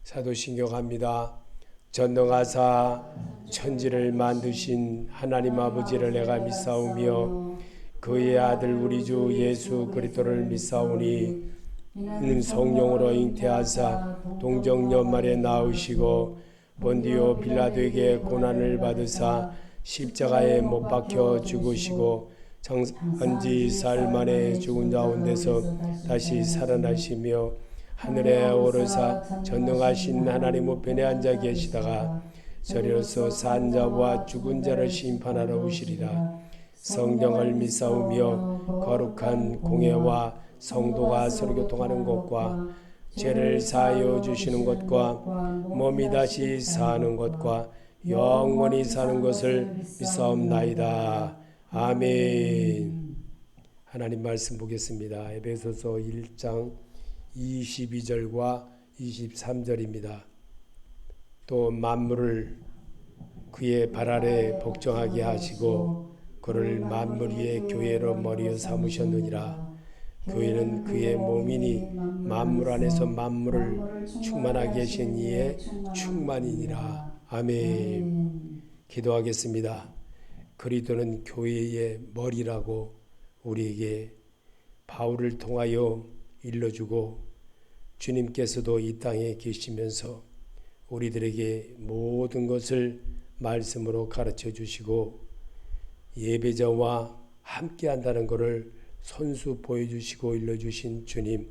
사도신경합니다. 전능하사 천지를 만드신 하나님 아버지를 내가 믿사오며 그의 아들 우리 주 예수 그리스도를 믿사오니 이는 성령으로 잉태하사 동정연말에 낳으시고 본디오 빌라도에게 고난을 받으사 십자가에 못 박혀 죽으시고 장사한 사흘 만에 죽은 가운데서 다시 살아나시며 하늘에 오르사 전능하신 하나님 우편에 앉아 계시다가 저리로서 산 자와 죽은 자를 심판하러 오시리라. 성령을 믿사오며 거룩한 공회와 성도가 서로 교통하는 것과 죄를 사하여 주시는 것과 몸이 다시 사는 것과 영원히 사는 것을 믿사옵나이다. 아멘. 하나님 말씀 보겠습니다. 에베소서 1장 22절과 23절입니다. 또 만물을 그의 발 아래 복종하게 하시고 그를 만물 위의 교회로 머리로 삼으셨느니라. 교회는 그의 몸이니 만물 안에서 만물을 충만하게 하신 이의 충만이니라. 아멘. 기도하겠습니다. 그리스도는 교회의 머리라고 우리에게 바울을 통하여 일러주고 주님께서도 이 땅에 계시면서 우리들에게 모든 것을 말씀으로 가르쳐 주시고 예배자와 함께 한다는 것을 손수 보여주시고 일러주신 주님,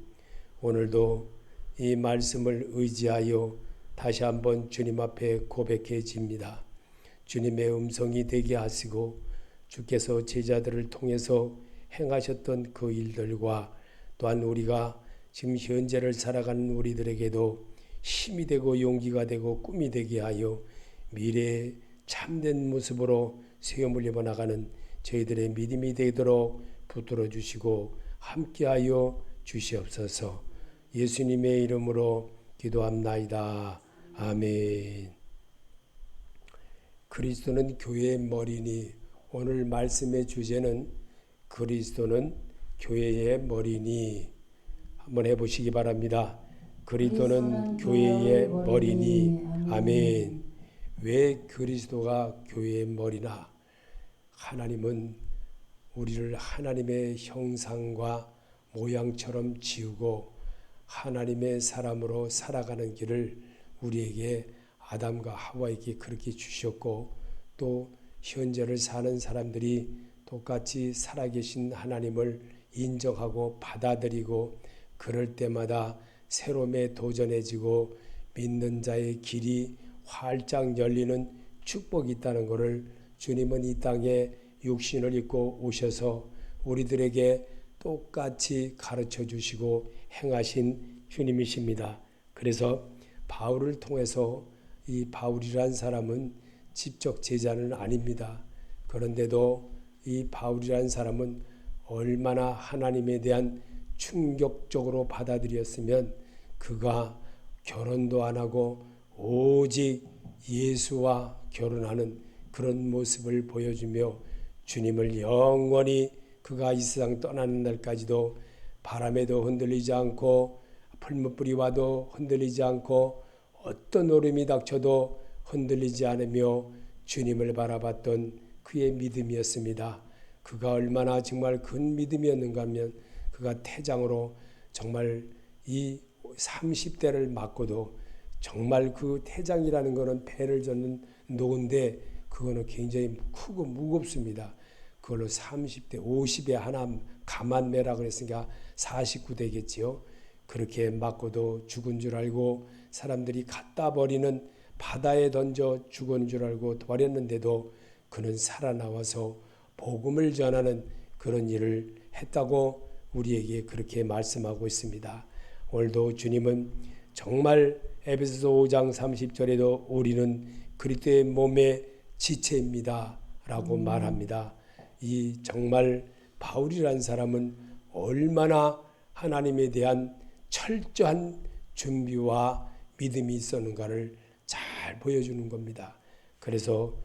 오늘도 이 말씀을 의지하여 다시 한번 주님 앞에 고백해집니다. 주님의 음성이 되게 하시고 주께서 제자들을 통해서 행하셨던 그 일들과 또한 우리가 지금 현재를 살아가는 우리들에게도 힘이 되고 용기가 되고 꿈이 되게 하여 미래의 참된 모습으로 세움을 입어나가는 저희들의 믿음이 되도록 붙들어 주시고 함께하여 주시옵소서. 예수님의 이름으로 기도합나이다. 아멘. 그리스도는 교회의 머리니, 오늘 말씀의 주제는 그리스도는 교회의 머리니 한번 해보시기 바랍니다. 그리스도는 교회의 머리니. 아멘. 왜 그리스도가 교회의 머리나? 하나님은 우리를 하나님의 형상과 모양처럼 지으고 하나님의 사람으로 살아가는 길을 우리에게 아담과 하와에게 그렇게 주셨고, 또 현재를 사는 사람들이 똑같이 살아계신 하나님을 인정하고 받아들이고 그럴 때마다 새로움에 도전해지고 믿는 자의 길이 활짝 열리는 축복이 있다는 것을 주님은 이 땅에 육신을 입고 오셔서 우리들에게 똑같이 가르쳐 주시고 행하신 주님이십니다. 그래서 바울을 통해서, 이 바울이란 사람은 직접 제자는 아닙니다. 그런데도 이 바울이란 사람은 얼마나 하나님에 대한 충격적으로 받아들였으면 그가 결혼도 안 하고 오직 예수와 결혼하는 그런 모습을 보여주며 주님을 영원히 그가 이 세상 떠나는 날까지도 바람에도 흔들리지 않고 풀무불이 와도 흔들리지 않고 어떤 오름이 닥쳐도 흔들리지 않으며 주님을 바라봤던 그의 믿음이었습니다. 그가 얼마나 정말 큰 믿음이었는가 하면 그가 태장으로 정말 이 30대를 맞고도 정말 그 태장이라는 것은 배를 젓는 노인데 그거는 굉장히 크고 무겁습니다. 그걸로 30대 50에 하나 가만매라 그랬으니까 49대겠지요. 그렇게 맞고도 죽은 줄 알고 사람들이 갖다 버리는 바다에 던져 죽은 줄 알고 버렸는데도 그는 살아나와서 복음을 전하는 그런 일을 했다고 우리에게 그렇게 말씀하고 있습니다. 오늘도 주님은 정말 에베소서 5장 30절에도 우리는 그리스도의 몸의 지체입니다 라고 말합니다. 이 정말 바울이라는 사람은 얼마나 하나님에 대한 철저한 준비와 믿음이 있었는가를 잘 보여주는 겁니다. 그래서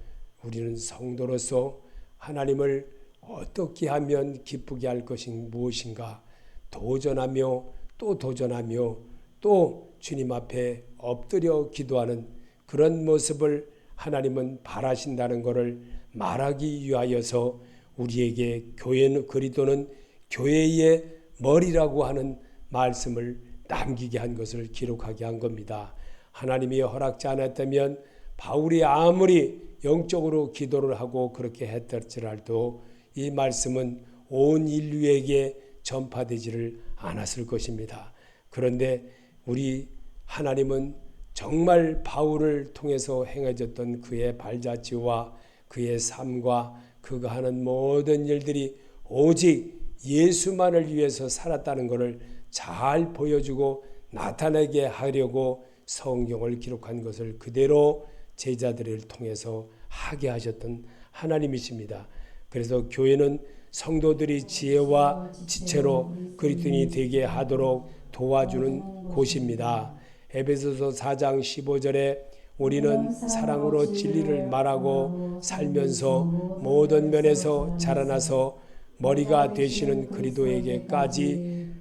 우리는 성도로서 하나님을 어떻게 하면 기쁘게 할 것이 무엇인가 도전하며 또 도전하며 또 주님 앞에 엎드려 기도하는 그런 모습을 하나님은 바라신다는 것을 말하기 위하여서 우리에게 교회는 그리스도는 교회의 머리라고 하는 말씀을 남기게 한 것을 기록하게 한 겁니다. 하나님이 허락지 않았다면 바울이 아무리 영적으로 기도를 하고 그렇게 했을지라도 이 말씀은 온 인류에게 전파되지를 않았을 것입니다. 그런데 우리 하나님은 정말 바울을 통해서 행해졌던 그의 발자취와 그의 삶과 그가 하는 모든 일들이 오직 예수만을 위해서 살았다는 것을 잘 보여주고 나타내게 하려고 성경을 기록한 것을 그대로 제자들을 통해서 하게 하셨던 하나님이십니다. 그래서 교회는 성도들이 지혜와 지체로 그리스도인이 되게 하도록 도와주는 곳입니다. 에베소서 4장 15절에 우리는 사랑으로 진리를 말하고 살면서 모든 면에서 자라나서 머리가 되시는 그리스도에게까지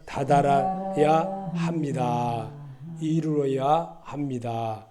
다다라야 합니다. 이루어야 합니다.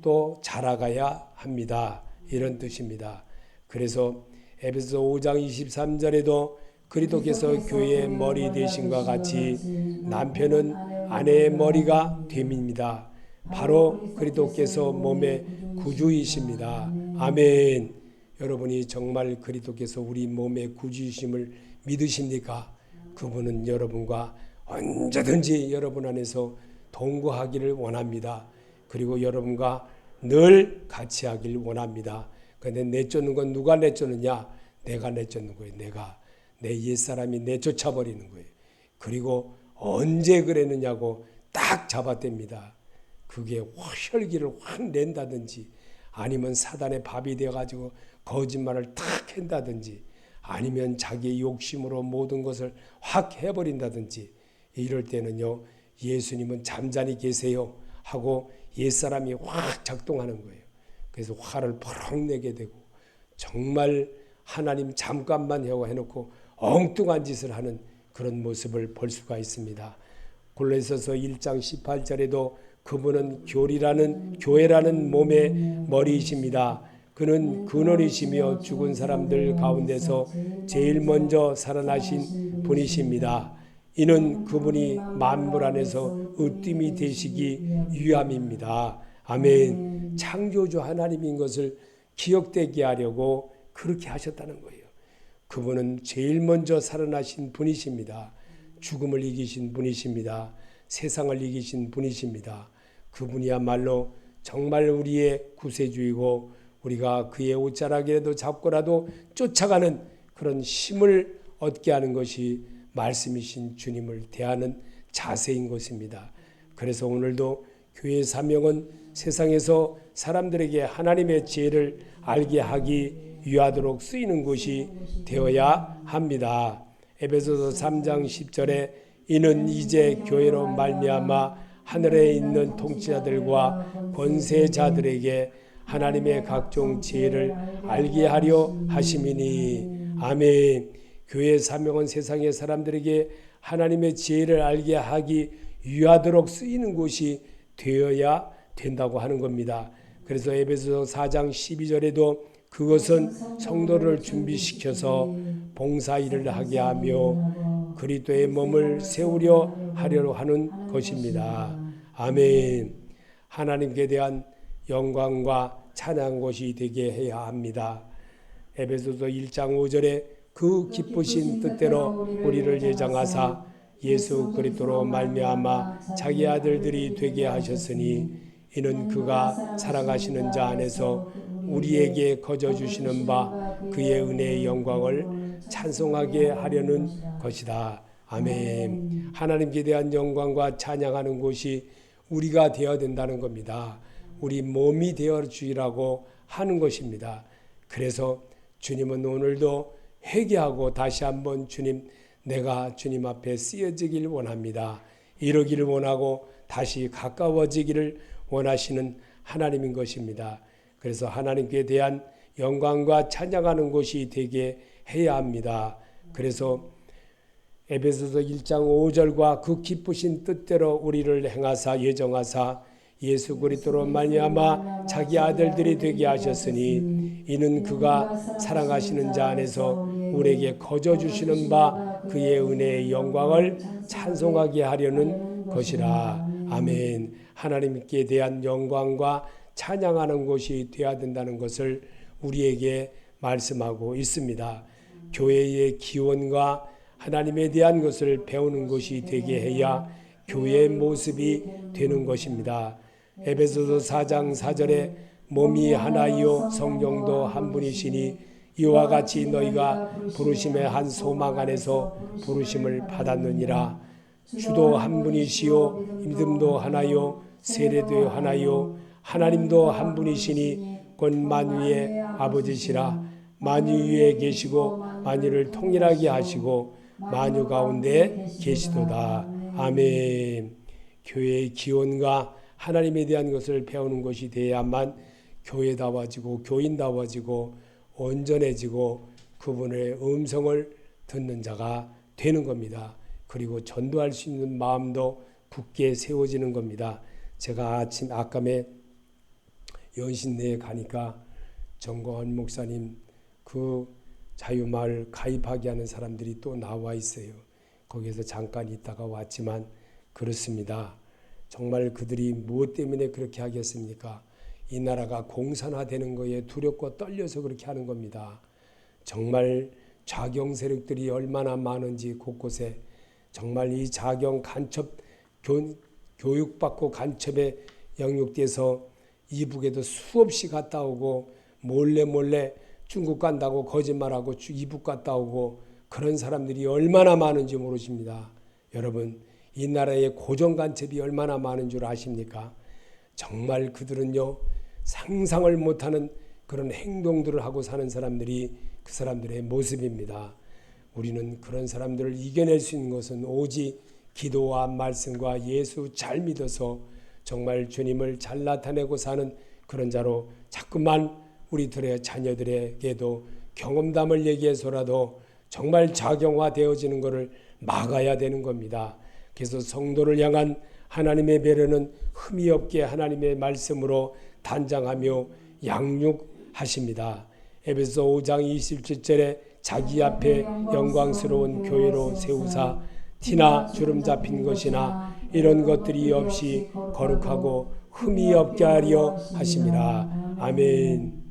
또 자라가야 합니다. 이런 뜻입니다. 그래서 에베소서 5장 23절에도 그리스도께서 교회의 머리 되심과 같이 남편은 아내의 머리가 됨입니다. 바로 그리스도께서 몸의 구주이십니다. 아멘. 여러분이 정말 그리스도께서 우리 몸의 구주이심을 믿으십니까? 그분은 여러분과 언제든지 여러분 안에서 동거하기를 원합니다. 그리고 여러분과 늘 같이 하길 원합니다. 그런데 내쫓는 건 누가 내쫓느냐? 내가 내쫓는 거예요. 내 옛사람이 내쫓아버리는 거예요. 그리고 언제 그랬느냐고 딱 잡아댑니다. 그게 혈기를 확 낸다든지 아니면 사단의 밥이 되어가지고 거짓말을 탁 한다든지 아니면 자기의 욕심으로 모든 것을 확 해버린다든지 이럴 때는요, 예수님은 잠잠히 계세요 하고 옛사람이 확 작동하는 거예요. 그래서 화를 버럭 내게 되고 정말 하나님 잠깐만 해놓고 엉뚱한 짓을 하는 그런 모습을 볼 수가 있습니다. 골로새서 1장 18절에도 그분은 교회라는 몸의 머리이십니다. 그는 근원이시며 죽은 사람들 가운데서 제일 먼저 살아나신 분이십니다. 이는 그분이 만물 안에서 으뜸이 되시기 위함입니다. 아멘. 창조주 하나님인 것을 기억되게 하려고 그렇게 하셨다는 거예요. 그분은 제일 먼저 살아나신 분이십니다. 죽음을 이기신 분이십니다. 세상을 이기신 분이십니다. 그분이야말로 정말 우리의 구세주이고 우리가 그의 옷자락이라도 잡고라도 쫓아가는 그런 힘을 얻게 하는 것이 말씀이신 주님을 대하는 자세인 것입니다. 그래서 오늘도 교회의 사명은 세상에서 사람들에게 하나님의 지혜를 알게 하기 위하도록 쓰이는 것이 되어야 합니다. 에베소서 3장 10절에 이는 이제 교회로 말미암아 하늘에 있는 통치자들과 권세자들에게 하나님의 각종 지혜를 알게 하려 하심이니. 아멘. 교회의 사명은 세상의 사람들에게 하나님의 지혜를 알게 하기 위하도록 쓰이는 곳이 되어야 된다고 하는 겁니다. 그래서 에베소서 4장 12절에도 그것은 성도를 준비시켜서 봉사일을 하게 하며 그리스도의 몸을 세우려 하려고 하는 것입니다. 아멘. 하나님께 대한 영광과 찬양 것이 되게 해야 합니다. 에베소서 1장 5절에 그 기쁘신 뜻대로 우리를 예정하사 예수 그리스도로 말미암아 자기 아들들이 되게 하셨으니 이는 그가 사랑하시는 자 안에서 우리에게 거저 주시는 바 그의 은혜의 영광을 찬송하게 하려는 것이다. 아멘. 하나님께 대한 영광과 찬양하는 곳이 우리가 되어야 된다는 겁니다. 우리 몸이 되어 주시라고 하는 것입니다. 그래서 주님은 오늘도 회개하고 다시 한번 주님, 내가 주님 앞에 쓰여지길 원합니다. 이러기를 원하고 다시 가까워지기를 원하시는 하나님인 것입니다. 그래서 하나님께 대한 영광과 찬양하는 곳이 되게 해야 합니다. 그래서 에베소서 1장 5절과 그 기쁘신 뜻대로 우리를 행하사 예정하사 예수 그리스도로 말미암아 자기 아들들이 되게 하셨으니 이는 그가 사랑하시는 자 안에서 우리에게 거저 주시는 바 그의 은혜의 영광을 찬송하게 하려는 것이라. 아멘. 하나님께 대한 영광과 찬양하는 것이 되어야 된다는 것을 우리에게 말씀하고 있습니다. 교회의 기원과 하나님에 대한 것을 배우는 것이 되게 해야 교회의 모습이 되는 것입니다. 에베소서 4장 4절에 몸이 하나이요 성령도 한 분이시니 이와 같이 너희가 부르심의 한 소망 안에서 부르심을 받았느니라. 주도 한 분이시요 믿음도 하나요 세례도 하나요 하나님도 한 분이시니 곧 만유의 아버지시라. 만유 위에 계시고 만유를 통일하게 하시고 만유 가운데 계시도다. 아멘. 교회의 기원과 하나님에 대한 것을 배우는 것이 되어야만 교회다워지고 교인다워지고 온전해지고 그분의 음성을 듣는 자가 되는 겁니다. 그리고 전도할 수 있는 마음도 굳게 세워지는 겁니다. 제가 아까에 연신내에 가니까 정거원 목사님 그 자유마을 가입하게 하는 사람들이 또 나와 있어요. 거기에서 잠깐 있다가 왔지만 그렇습니다. 정말 그들이 무엇 때문에 그렇게 하겠습니까? 이 나라가 공산화되는 거에 두렵고 떨려서 그렇게 하는 겁니다. 정말 좌경 세력들이 얼마나 많은지 곳곳에 정말 이 좌경 간첩 교육받고 간첩에 영육돼서 이북에도 수없이 갔다 오고 몰래 중국 간다고 거짓말하고 이북 갔다 오고 그런 사람들이 얼마나 많은지 모르십니다. 여러분 이 나라의 고정간첩이 얼마나 많은 줄 아십니까? 정말 그들은요 상상을 못하는 그런 행동들을 하고 사는 사람들이 그 사람들의 모습입니다. 우리는 그런 사람들을 이겨낼 수 있는 것은 오직 기도와 말씀과 예수 잘 믿어서 정말 주님을 잘 나타내고 사는 그런 자로 자꾸만 우리들의 자녀들에게도 경험담을 얘기해서라도 정말 작용화되어지는 것을 막아야 되는 겁니다. 그래서 성도를 향한 하나님의 배려는 흠이 없게 하나님의 말씀으로 단장하며 양육하십니다. 에베소 5장 27절에 자기 앞에 영광스러운 교회로 세우사 티나 주름 잡힌 것이나 이런 것들이 없이 거룩하고 흠이 없게 하려 하심이라. 아멘.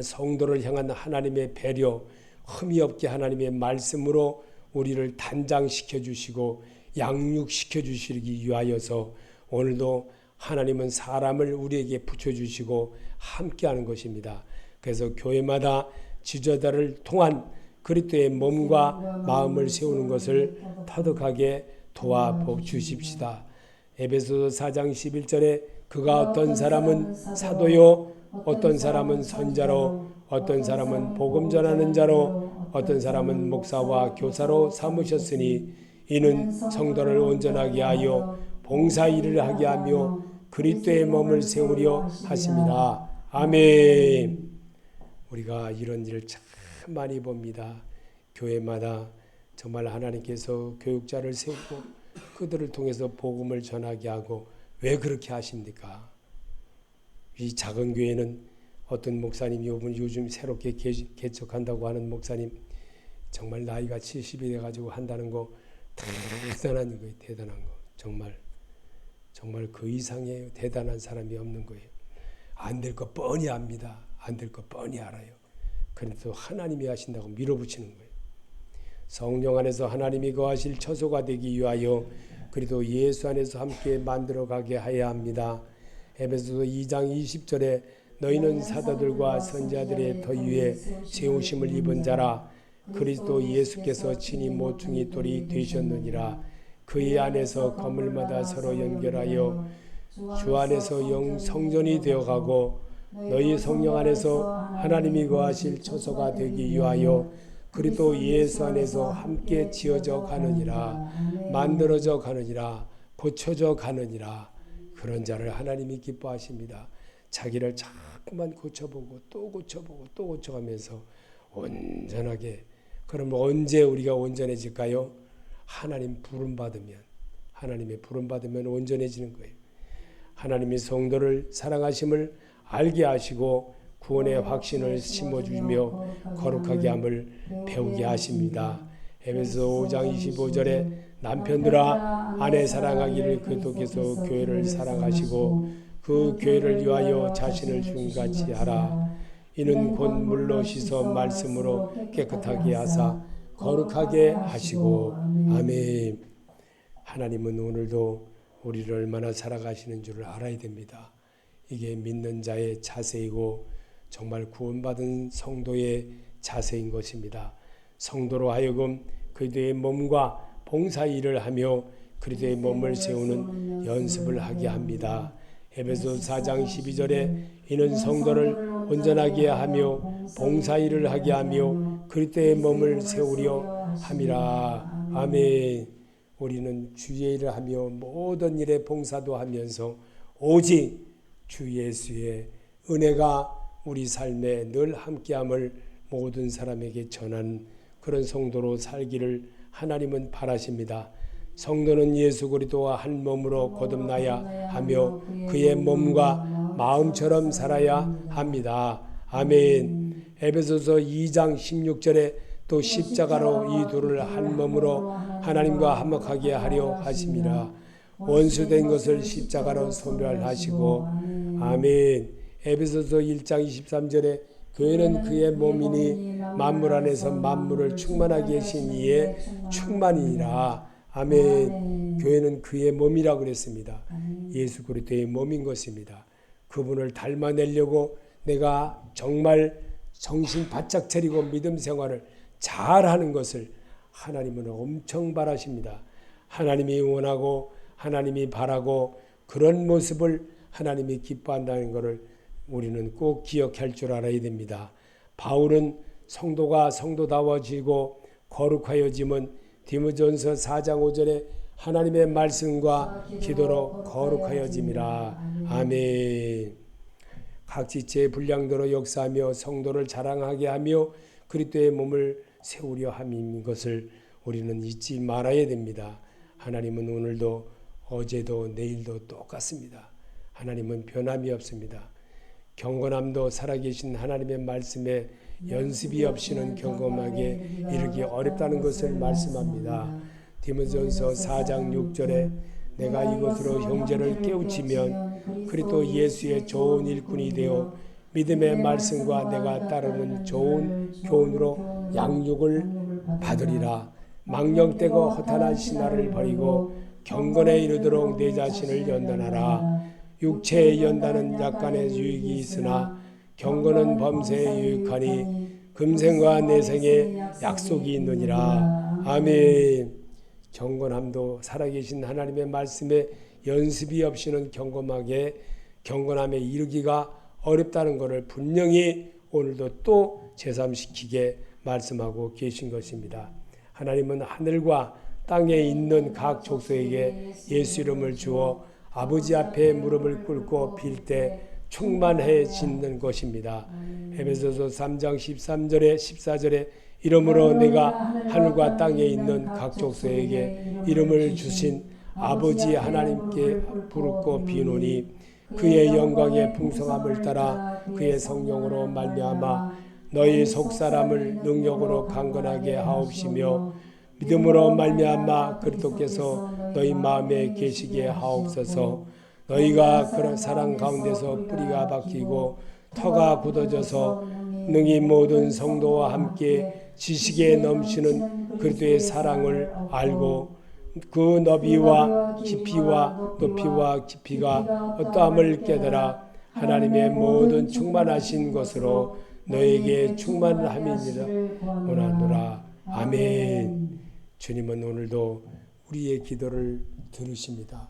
성도를 향한 하나님의 배려, 흠이 없게 하나님의 말씀으로 우리를 단장시켜 주시고 양육시켜 주시기 위하여서 오늘도 하나님은 사람을 우리에게 붙여주시고 함께하는 것입니다. 그래서 교회마다 지도자를 통한 그리스도의 몸과 마음을 세우는 것을 터득하게 도와주십시다. 에베소서 4장 11절에 그가 어떤 사람은 사도요 어떤 사람은 선자로 어떤 사람은 복음 전하는 자로 어떤 사람은 목사와 교사로 삼으셨으니 이는 성도를 온전하게 하여 봉사 일을 하게 하며 그리스도의 몸을 세우려 하심이라. 아멘. 우리가 이런 일을 참 많이 봅니다. 교회마다 정말 하나님께서 교육자를 세우고 그들을 통해서 복음을 전하게 하고 왜 그렇게 하십니까? 이 작은 교회는 어떤 목사님이 요즘 새롭게 개척한다고 하는 목사님 정말 나이가 70이 돼가지고 한다는 거 대단한 거예요. 대단한 거. 정말 그 이상의 대단한 사람이 없는 거예요. 안 될 거 뻔히 압니다. 안 될 거 뻔히 알아요. 그래도 하나님이 하신다고 밀어붙이는 거예요. 성령 안에서 하나님이 거하실 처소가 되기 위하여 그리고 예수 안에서 함께 만들어가게 하여야 합니다. 에베소서 2장 20절에 너희는 사도들과 선지자들의 더 위에 세우심을 입은 자라 그리스도 예수께서 친히 모퉁이 돌이 되셨느니라. 그의 안에서 건물마다 서로 연결하여 주 안에서 성전이 되어가고 너희 성령 안에서 하나님이 거하실 처소가 되기 위하여 그리스도 예수 안에서 함께 지어져 가느니라. 만들어져 가느니라. 고쳐져 가느니라. 그런 자를 하나님이 기뻐하십니다. 자기를 자꾸만 고쳐보고 또 고쳐보고 또 고쳐가면서 온전하게 그러면 언제 우리가 온전해질까요? 하나님의 부름 받으면 온전해지는 거예요. 하나님이 성도를 사랑하심을 알게 하시고 구원의 확신을 심어주며 거룩하게 함을 배우게 하십니다. 에베소 5장 25절에 남편들아 아내 사랑하기를 그리스도께서 교회를 사랑하시고 그 교회를 위하여 자신을 준같이 하라. 이는 곧 물로 씻어 말씀으로 깨끗하게 하사 거룩하게 하시고. 아멘. 하나님은 오늘도 우리를 얼마나 사랑하시는 줄을 알아야 됩니다. 이게 믿는 자의 자세이고 정말 구원받은 성도의 자세인 것입니다. 성도로 하여금 그리스도의 몸과 봉사일을 하며 그리스도의 몸을 세우는 연습을 하게 합니다. 에베소 4장 12절에 이는 성도를 온전하게 하며 봉사일을 하게 하며 그리스도의 몸을 세우려 함이라. 아멘. 우리는 주의 일을 하며 모든 일에 봉사도 하면서 오직 주 예수의 은혜가 우리 삶에 늘 함께함을 모든 사람에게 전하는 그런 성도로 살기를 하나님은 바라십니다. 성도는 예수 그리스도와 한 몸으로 거듭나야 하며 그의 몸과 마음처럼 살아야 합니다. 아멘. 에베소서 2장 16절에 또 십자가로 이 둘을 한 몸으로 하나님과 화목하게 하려 하심이라. 원수된 것을 십자가로 소멸하시고. 아멘. 에베소서 1장 23절에 교회는 그의 몸이니 만물 안에서 만물을 충만하게 하신 이의 충만이니라. 아멘. 교회는 그의 몸이라고 그랬습니다. 예수 그리스도의 몸인 것입니다. 그분을 닮아내려고 내가 정말 정신 바짝 차리고 믿음 생활을 잘하는 것을 하나님은 엄청 바라십니다. 하나님이 원하고 하나님이 바라고 그런 모습을 하나님이 기뻐한다는 것을 우리는 꼭 기억할 줄 알아야 됩니다. 바울은 성도가 성도다워지고 거룩하여짐은 디모데전서 4장 5절에 하나님의 말씀과 기도로 거룩하여짐이라. 아멘. 각지체의 분량대로 역사하며 성도를 자랑하게 하며 그리스도의 몸을 세우려 함인 것을 우리는 잊지 말아야 됩니다. 하나님은 오늘도 어제도 내일도 똑같습니다. 하나님은 변함이 없습니다. 경건함도 살아계신 하나님의 말씀에 연습이 없이는 경건하게 이르기 어렵다는 것을 말씀합니다. 디모데전서 4장 6절에 내가 이것으로 형제를 깨우치면 그리스도 예수의 좋은 일꾼이 되어 믿음의 말씀과 내가 따르는 좋은 교훈으로 양육을 받으리라. 망령되고 허탄한 신화를 버리고 경건에 이르도록 내 자신을 연단하라. 육체의 연단은 약간의 유익이 있으나 경건은 범세에 유익하니 금생과 내생에 약속이 있느니라. 아멘. 경건함도 살아계신 하나님의 말씀에 연습이 없이는 경건함에 이르기가 어렵다는 것을 분명히 오늘도 또 제3시키게 말씀하고 계신 것입니다. 하나님은 하늘과 땅에 있는 각 족속에게 예수 이름을 주어 아버지 앞에 무릎을 꿇고 빌 때 충만해지는 것입니다. 에베소서 3장 13절에 14절에 이러므로 내가 하늘과 땅에 있는 각 족속에게 이름을 주신 아버지 하나님께 부르고 비노니 그의 영광의 풍성함을 따라 그의 성령으로 말미암아 너희 속사람을 능력으로 강건하게 하옵시며 믿음으로 말미암아 그리스도께서 너희 마음에 계시게 하옵소서. 너희가 그런 사랑 가운데서 뿌리가 박히고 터가 굳어져서 능히 모든 성도와 함께 지식에 넘치는 그리스도의 사랑을 알고 그 너비와 깊이와 높이와 깊이가 어떠함을 깨달아 하나님의 모든 충만하신 것으로 너에게 충만함이니라 원하노라. 아멘. 주님은 오늘도 우리의 기도를 들으십니다.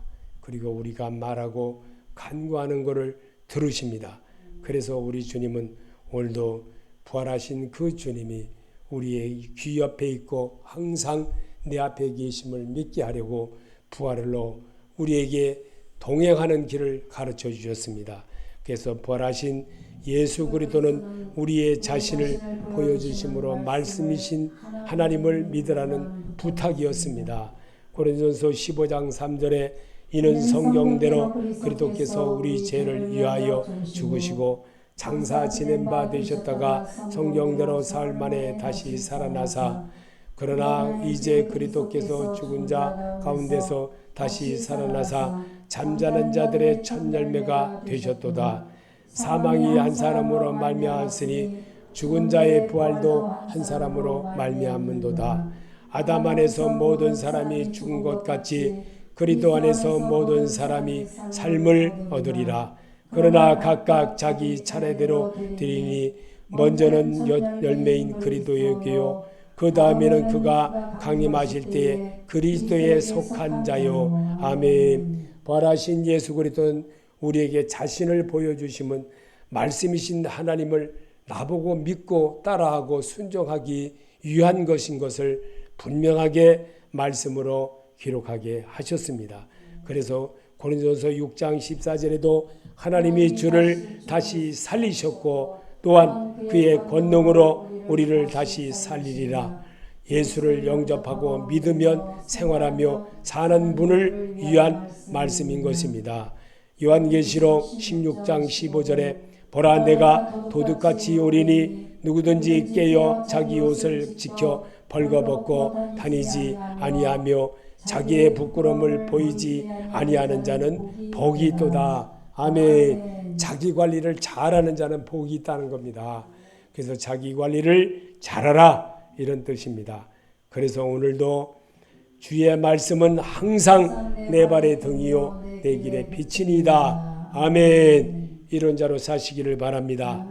그리고 우리가 말하고 간구하는 것을 들으십니다. 그래서 우리 주님은 오늘도 부활하신 그 주님이 우리의 귀 옆에 있고 항상 내 앞에 계심을 믿게 하려고 부활로 우리에게 동행하는 길을 가르쳐 주셨습니다. 그래서 부활하신 예수 그리스도는 우리의 자신을 보여주심으로 말씀이신 하나님을 믿으라는 부탁이었습니다. 고린도전서 15장 3절에 이는 성경대로 그리스도께서 우리 죄를 위하여 죽으시고 장사 지낸 바 되셨다가 성경대로 사흘 만에 다시 살아나사 그러나 이제 그리스도께서 죽은 자 가운데서 다시 살아나사 잠자는 자들의 첫 열매가 되셨도다. 사망이 한 사람으로 말미암았으니 죽은 자의 부활도 한 사람으로 말미암은도다. 아담 안에서 모든 사람이 죽은 것 같이 그리스도 안에서 모든 사람이 삶을 얻으리라. 그러나 각각 자기 차례대로 드리니 먼저는 열매인 그리스도에게요 그 다음에는 그가 강림하실 때에 그리스도에 속한 자요. 아멘. 부활하신 예수 그리스도는 우리에게 자신을 보여주심은 말씀이신 하나님을 나보고 믿고 따라하고 순종하기 위한 것인 것을 분명하게 말씀으로 기록하게 하셨습니다. 그래서 고린도전서 6장 14절에도 하나님이 주를 다시 살리셨고 또한 그의 권능으로 우리를 다시 살리리라. 예수를 영접하고 믿으면 생활하며 사는 분을 위한 말씀인 것입니다. 요한계시록 16장 15절에 보라 내가 도둑같이 오리니 누구든지 깨어 자기 옷을 지켜 벌거벗고 다니지 아니하며 자기의 부끄러움을 보이지 아니하는 자는 복이 있도다. 아멘. 자기 관리를 잘하는 자는 복이 있다는 겁니다. 그래서 자기 관리를 잘하라 이런 뜻입니다. 그래서 오늘도 주의 말씀은 항상 내 발의 등이요 내 길의 빛이니이다. 아멘. 이런 자로 사시기를 바랍니다.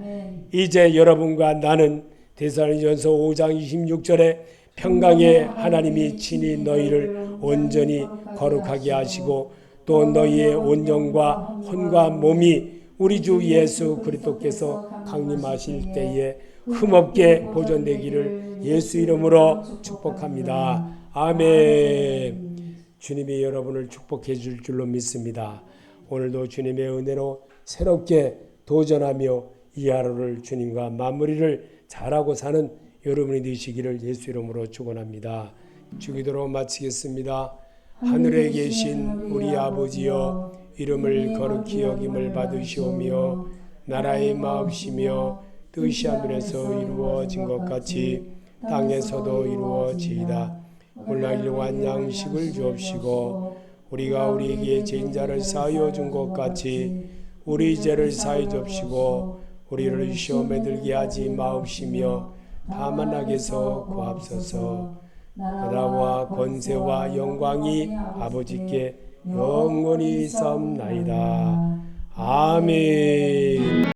이제 여러분과 나는 데살로니가전서 5장 26절에 평강의 하나님이 친히 너희를 온전히 거룩하게 하시고 또 너희의 온 영과 혼과 몸이 우리 주 예수 그리스도께서 강림하실 때에 흠없게 보존되기를 예수 이름으로 축복합니다. 아멘. 주님이 여러분을 축복해 줄 줄로 믿습니다. 오늘도 주님의 은혜로 새롭게 도전하며 이 하루를 주님과 마무리를 잘하고 사는 여러분이 되시기를 예수 이름으로 축원합니다. 주기도로 마치겠습니다. 하늘에 계신 우리 아버지여 이름을 거룩히 여김을 받으시오며 나라의 마옵시며 뜻이 하늘에서 이루어진 것 같이 땅에서도 이루어지이다. 오늘 일용할 양식을 주옵시고 우리가 우리에게 죄인자를 사하여 준 것 같이 우리 죄를 사하여 줍시고 우리를 시험에 들게 하지 마옵시며 다만 악에서 구하옵소서. 나라와 권세와 영광이 아버지께 영원히 있사옵나이다. 아멘.